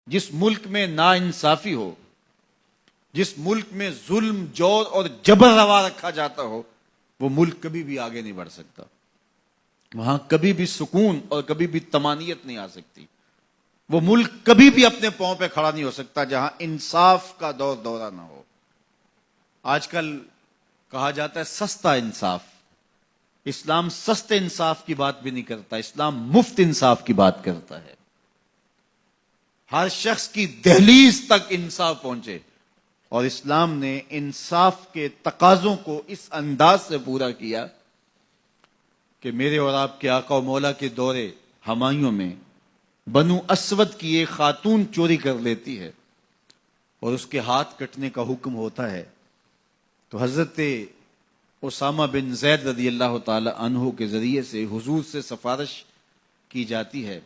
جس ملک میں ناانصافی ہو، جس ملک میں ظلم، جور اور جبر روا رکھا جاتا ہو، وہ ملک کبھی بھی آگے نہیں بڑھ سکتا. وہاں کبھی بھی سکون اور کبھی بھی طمانینت نہیں آ سکتی. وہ ملک کبھی بھی اپنے پاؤں پہ کھڑا نہیں ہو سکتا جہاں انصاف کا دور دورہ نہ ہو. آج کل کہا جاتا ہے سستا انصاف. اسلام سستے انصاف کی بات بھی نہیں کرتا، اسلام مفت انصاف کی بات کرتا ہے. ہر شخص کی دہلیز تک انصاف پہنچے. اور اسلام نے انصاف کے تقاضوں کو اس انداز سے پورا کیا کہ میرے اور آپ کے آقا و مولا کے دور ہمایوں میں بنو اسود کی ایک خاتون چوری کر لیتی ہے اور اس کے ہاتھ کٹنے کا حکم ہوتا ہے، تو حضرت اسامہ بن زید رضی اللہ تعالی عنہ کے ذریعے سے حضور سے سفارش کی جاتی ہے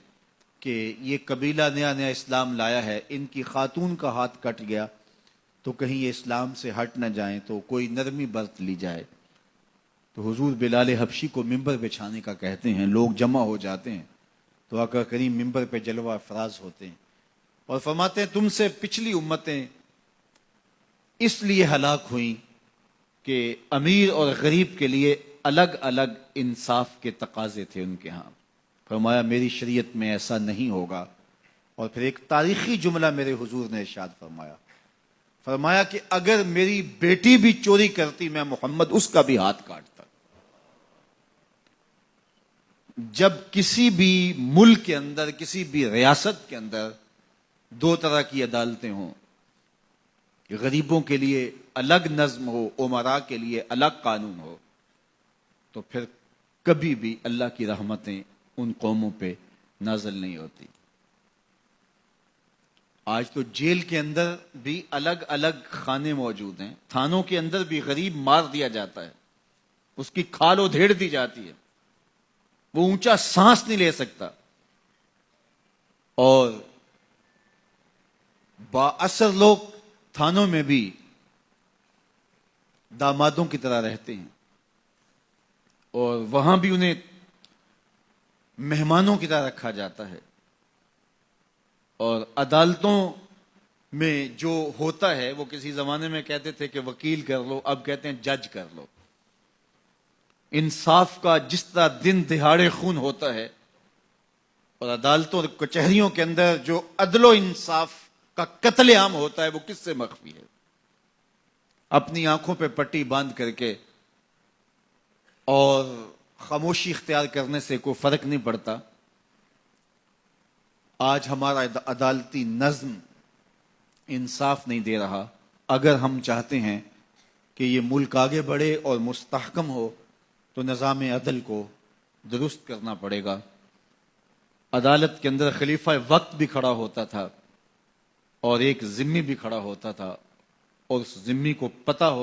کہ یہ قبیلہ نیا نیا اسلام لایا ہے، ان کی خاتون کا ہاتھ کٹ گیا تو کہیں یہ اسلام سے ہٹ نہ جائیں، تو کوئی نرمی برت لی جائے. تو حضور بلال حبشی کو ممبر بچھانے کا کہتے ہیں. لوگ جمع ہو جاتے ہیں تو آقا کریم ممبر پہ جلوہ افراز ہوتے ہیں اور فرماتے ہیں تم سے پچھلی امتیں اس لیے ہلاک ہوئیں کہ امیر اور غریب کے لیے الگ الگ انصاف کے تقاضے تھے ان کے ہاں. فرمایا میری شریعت میں ایسا نہیں ہوگا. اور پھر ایک تاریخی جملہ میرے حضور نے ارشاد فرمایا کہ اگر میری بیٹی بھی چوری کرتی میں محمد اس کا بھی ہاتھ کاٹتا. جب کسی بھی ملک کے اندر، کسی بھی ریاست کے اندر دو طرح کی عدالتیں ہوں، غریبوں کے لیے الگ نظم ہو، امراء کے لیے الگ قانون ہو، تو پھر کبھی بھی اللہ کی رحمتیں ان قوموں پہ نازل نہیں ہوتی. آج تو جیل کے اندر بھی الگ الگ خانے موجود ہیں، تھانوں کے اندر بھی غریب مار دیا جاتا ہے، اس کی کھال ادھیڑ دی جاتی ہے، وہ اونچا سانس نہیں لے سکتا، اور با اثر لوگ تھانوں میں بھی دامادوں کی طرح رہتے ہیں اور وہاں بھی انہیں مہمانوں کی طرح رکھا جاتا ہے. اور عدالتوں میں جو ہوتا ہے وہ کسی زمانے میں کہتے تھے کہ وکیل کر لو، اب کہتے ہیں جج کر لو. انصاف کا جس طرح دن دہاڑے خون ہوتا ہے اور عدالتوں اور کچہریوں کے اندر جو عدل و انصاف کا قتل عام ہوتا ہے وہ کس سے مخفی ہے؟ اپنی آنکھوں پہ پٹی باندھ کر کے اور خاموشی اختیار کرنے سے کوئی فرق نہیں پڑتا. آج ہمارا عدالتی نظم انصاف نہیں دے رہا. اگر ہم چاہتے ہیں کہ یہ ملک آگے بڑھے اور مستحکم ہو تو نظام عدل کو درست کرنا پڑے گا. عدالت کے اندر خلیفہ وقت بھی کھڑا ہوتا تھا اور ایک ذمی بھی کھڑا ہوتا تھا، اور اس ذمی کو پتہ ہوتا